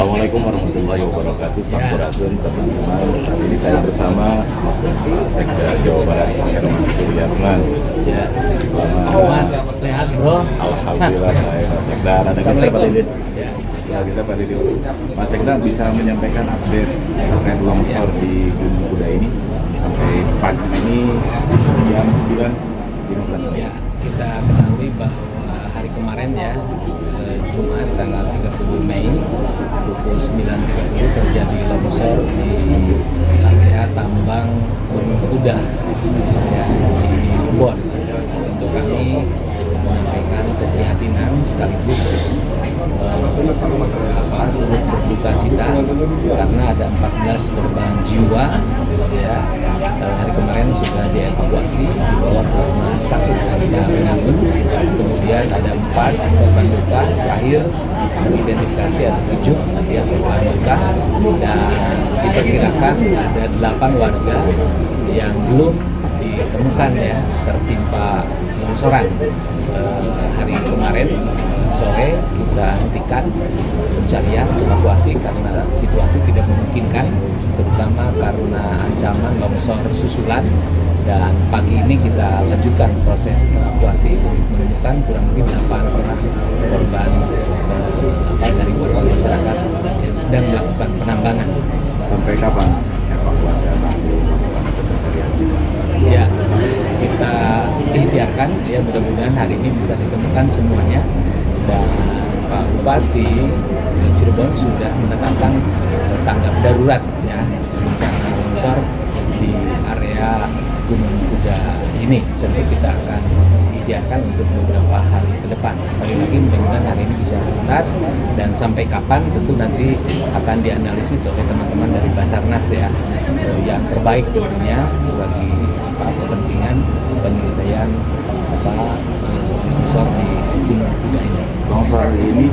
Assalamualaikum warahmatullahi wabarakatuh. Sampurasun teman-teman. Saat ini saya bersama Sekda Jawa Barat Herman Suryatman. Ya. Mas sehat bro? Alhamdulillah saya Mas Sekda. Ada bisa Pak Didit? Ya bisa Pak Didit. Mas Sekda bisa menyampaikan update terkait longsor di Gunung Kuda ini sampai pagi ini jam 9.15 menit. Ya, kita ketahui bahwa hari kemarin ya Jumat tanggal 30 Mei pukul 9.30 terjadi longsor di area tambang Gunung Kuda ya, Cirebon. Tentu kami menyampaikan keprihatinan sekaligus turut berduka cita karena ada 14 korban jiwa ya. Hari kemarin sudah dievakuasi dibawa ke rumah sakit Ngamun. Kemudian ada 4 korban luka, terakhir teridentifikasi ada 7 nanti yang korban luka, dan diperkirakan ada 8 warga yang belum ditemukan ya tertimpa longsoran. Hari kemarin sore kita hentikan pencarian evakuasi karena situasi tidak memungkinkan, terutama karena ancaman longsor susulan, dan pagi ini kita lanjutkan proses evakuasi untuk menemukan kurang lebih 8 korban dari warga masyarakat yang sedang melakukan penambangan. Sampai kapan evakuasi akan dilakukan pencarian? Ya, kita ikhtiarkan ya, mudah-mudahan hari ini bisa ditemukan semuanya, dan Pak Bupati Cirebon sudah menetapkan tanggap darurat ya bencana longsor di area Gunung Kuda ini. Tentu kita akan ikhtiarkan untuk beberapa hari ke depan. Sekali lagi mudah-mudahan hari ini bisa tuntas, dan sampai kapan tentu nanti akan dianalisis oleh teman-teman dari Basarnas ya, yang terbaik tentunya bagi kepentingan penyelesaian longsor di Gunung Kuda ini. Longsor ini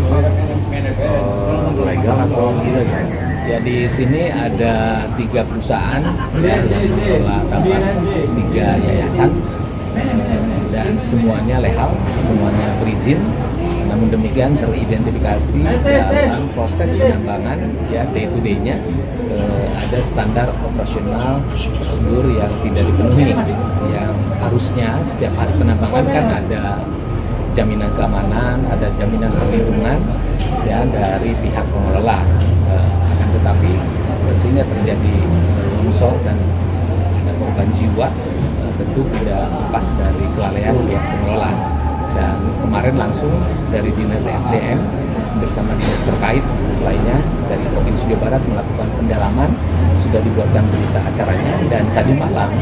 legal atau ilegal? Ya, di sini ada 3 perusahaan yang mengelola tambang, 3 yayasan, dan semuanya legal, semuanya berizin. Namun demikian teridentifikasi dalam proses penambangan ya day to day-nya ada standar operasional prosedur yang tidak dipenuhi. Yang harusnya setiap hari penambangan kan ada jaminan keamanan, ada jaminan perlindungan ya dari pihak pengelola. Akan tetapi sehingga terjadi longsor dan ada korban jiwa, tentu tidak lepas dari kelalaian pihak pengelola. Dan kemarin langsung dari Dinas SDM bersama dinas terkait lainnya dari Provinsi Jawa Barat melakukan pendalaman, sudah dibuatkan berita acaranya, dan tadi malam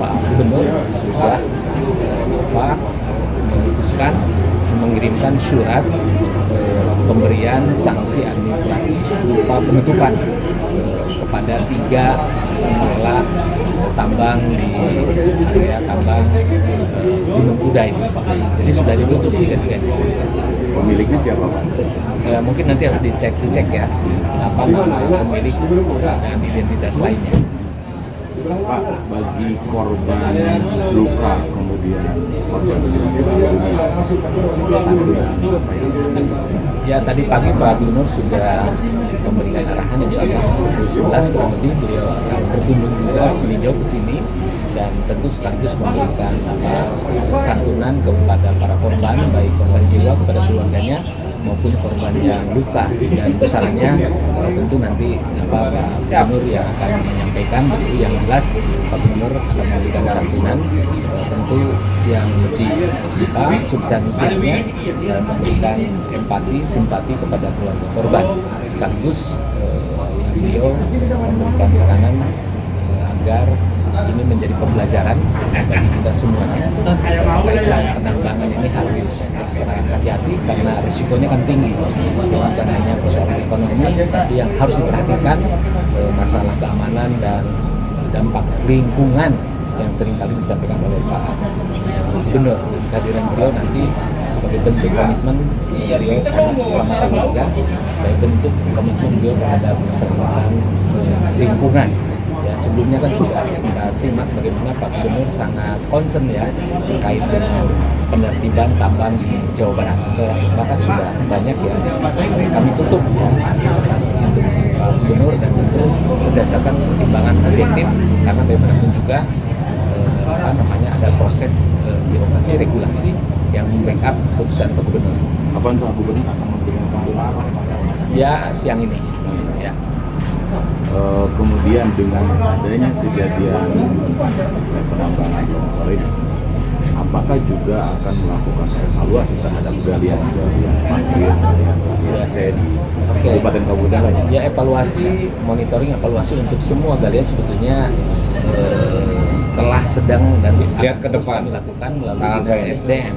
Pak Gubernur sudah memutuskan mengirimkan surat pemberian sanksi administrasi berupa penutupan kepada 3 pengelola tambang di area tambang Gunung Kuda ini. Jadi sudah ditutup 3-3. Pemiliknya siapa Pak? Mungkin nanti harus dicek ya apa nama pemilik dan identitas lainnya. Pak, bagi korban luka kemudian korban meninggal dunia, santunan apa yang ya tadi pagi Pak Gubernur sudah memberikan arahan yang sama pukul 11 kurang lebih beliau akan berkunjung juga meninjau ke sini, dan tentu sekaligus memberikan santunan kepada para korban, baik korban jiwa kepada keluarganya maupun korban yang luka, dan besarannya tentu nanti Pak Gubernur yang akan menyampaikan. Begitu yang jelas Pak Gubernur akan memberikan santunan tentu yang lebih substansialnya, memberikan empati, simpati kepada keluarga korban, sekaligus yang beliau memberikan tekanan agar ini menjadi pembelajaran bagi kita semuanya. Penambangan ini harus ekstra hati-hati karena risikonya kan tinggi, bukan hanya persoalan ekonomi, tapi yang harus diperhatikan masalah keamanan dan dampak lingkungan yang seringkali disampaikan oleh Pak Gubernur. Kehadiran beliau nanti sebagai bentuk komitmen beliau terhadap keselamatan warga, sebagai bentuk komitmen beliau terhadap keselamatan lingkungan. Ya, sebelumnya kan sudah kita simak bagaimana Pak Gubernur sangat concern ya terkait dengan penertiban tambang di Jawa Barat. Bahkan sudah banyak yang kami tutup ya atas itu berdasarkan pertimbangan objektif, karena bagaimanapun juga ada proses birokrasi regulasi yang membackup putusan Pak Gubernur. Apa untuk Pak Gubernur akan memberikan santunan? Ya, siang ini. Ya. Kemudian dengan adanya kejadian penambangan longsor ini, apakah juga akan melakukan evaluasi terhadap galian pasir yang biasa di Kabupaten Kabupaten? Ya, monitoring evaluasi untuk semua galian sebetulnya telah sedang dan lihat ke depan kami lakukan melalui Dinas SDM.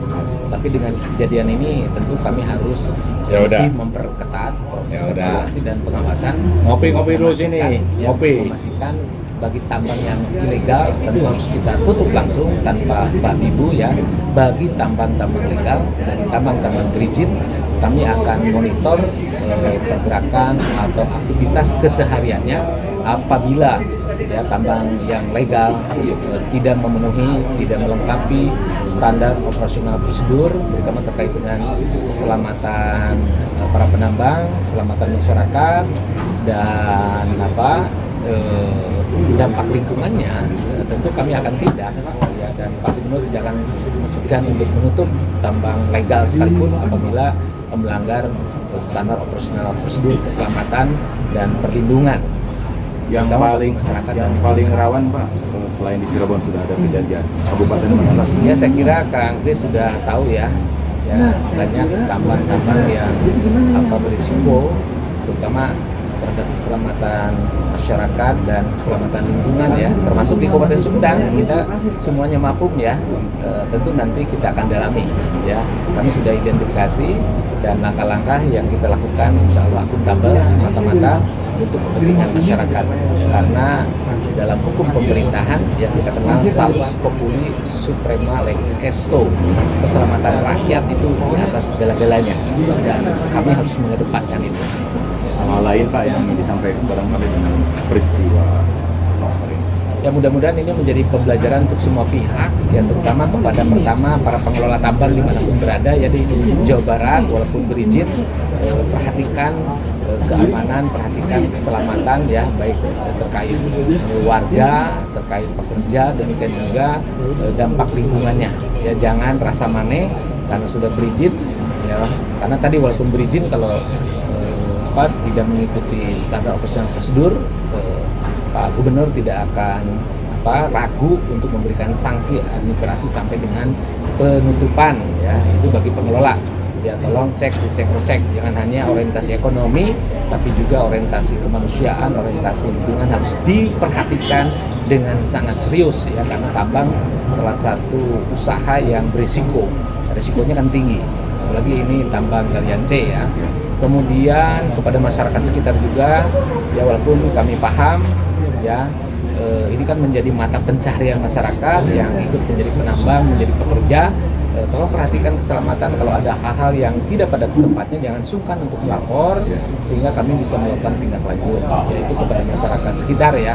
Tapi dengan kejadian ini tentu kami harus lebih memperketat proses evaluasi dan pengawasan. Ngopi dulu sini, ngopi. Memastikan bagi tambang yang ilegal tentu harus kita tutup langsung tanpa babi-bu ya. Bagi tambang-tambang legal dan tambang-tambang berizin, kami akan monitor pergerakan atau aktivitas kesehariannya. Apabila ya tambang yang legal tidak memenuhi, tidak melengkapi standar operasional prosedur, terutama terkait dengan keselamatan para penambang, keselamatan masyarakat, dan dampak lingkungannya, tentu kami akan tindak ya, dan Pak Gubernur tidak akan segan untuk menutup tambang legal sekalipun apabila melanggar standar operasional prosedur keselamatan dan perlindungan. Yang paling rawan Pak, selain di Cirebon sudah ada kejadian kabupaten mana? Ya, saya kira Kang Kris sudah tahu ya banyak tambang-tambang yang berisiko, terutama terhadap keselamatan masyarakat dan keselamatan lingkungan ya, termasuk di Kabupaten Sumedang kita semuanya mapum ya. Tentu nanti kita akan dalami ya. Kami sudah identifikasi dan langkah-langkah yang kita lakukan insya Allah akuntabel semata-mata untuk kepentingan masyarakat, karena dalam hukum pemerintahan yang kita kenal salus populi suprema lex esto, keselamatan rakyat itu di atas segala-galanya dan kami harus mengedepankan itu. Hal lain Pak yang disampaikan barangkali dengan peristiwa longsor ini? Ya, mudah-mudahan ini menjadi pembelajaran untuk semua pihak, ya terutama kepada pertama para pengelola tambang dimanapun berada ya di Jawa Barat walaupun berizin, perhatikan keamanan, perhatikan keselamatan ya, baik terkait warga, terkait pekerja, demikian juga dampak lingkungannya ya. Jangan rasa maneh karena sudah berizin ya, karena tadi walaupun berizin kalau tidak mengikuti standar operasional prosedur, Pak Gubernur tidak akan ragu untuk memberikan sanksi administrasi sampai dengan penutupan ya. Itu bagi pengelola ya, tolong cek jangan hanya orientasi ekonomi tapi juga orientasi kemanusiaan, orientasi lingkungan harus diperhatikan dengan sangat serius ya, karena tambang salah satu usaha yang berisiko, risikonya kan tinggi, apalagi ini tambang galian C ya. Kemudian kepada masyarakat sekitar juga ya, walaupun kami paham ya, ini kan menjadi mata pencaharian masyarakat yang ikut menjadi penambang, menjadi pekerja. Tolong perhatikan keselamatan, kalau ada hal-hal yang tidak pada tempatnya jangan sungkan untuk melapor sehingga kami bisa melakukan tindak lanjut yaitu kepada masyarakat sekitar ya.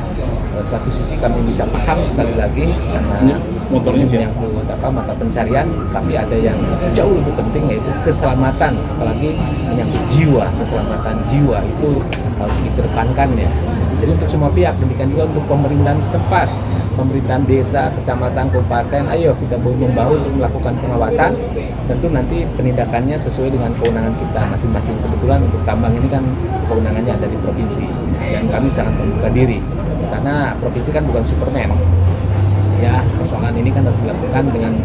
Satu sisi kami bisa paham sekali lagi karena motornya menyangkut mata pencarian, tapi ada yang jauh lebih penting yaitu keselamatan, apalagi menyangkut jiwa. Keselamatan jiwa itu harus dikedepankan ya. Jadi untuk semua pihak, demikian juga untuk pemerintahan setempat, pemerintahan desa, kecamatan, kabupaten, ayo kita bahu-membahu untuk melakukan pengawasan. Tentu nanti penindakannya sesuai dengan kewenangan kita masing-masing. Kebetulan untuk tambang ini kan kewenangannya ada di provinsi dan kami sangat membuka diri karena provinsi kan bukan Superman ya. Persoalan ini kan harus dilakukan dengan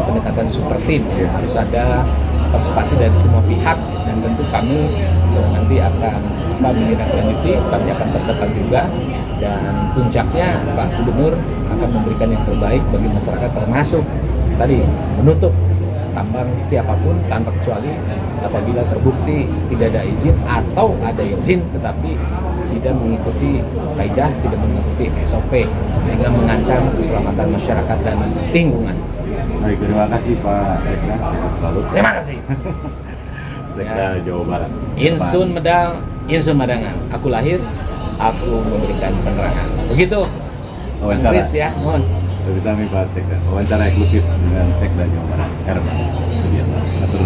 pendekatan super tim, harus ada partisipasi dari semua pihak dan tentu kami nanti akan menindaklanjuti, kami akan terdepan juga, dan puncaknya Pak Gubernur akan memberikan yang terbaik bagi masyarakat, termasuk tadi menutup tambang siapapun tanpa kecuali apabila terbukti tidak ada izin atau ada izin tetapi tidak mengikuti kaidah, tidak mengikuti SOP sehingga mengancam keselamatan masyarakat dan lingkungan. Baik, terima kasih Pak Sekda, sehat selalu. Terima kasih. Sekda Jawa Barat. Insun Medal, Insun Madangan. Aku lahir, aku memberikan penerangan. Begitu. Wawancara. Ya, mohon. Dari kami Pak Sekda. Wawancara eksklusif dengan Sekda Jawa Barat, Herman Sugiarto.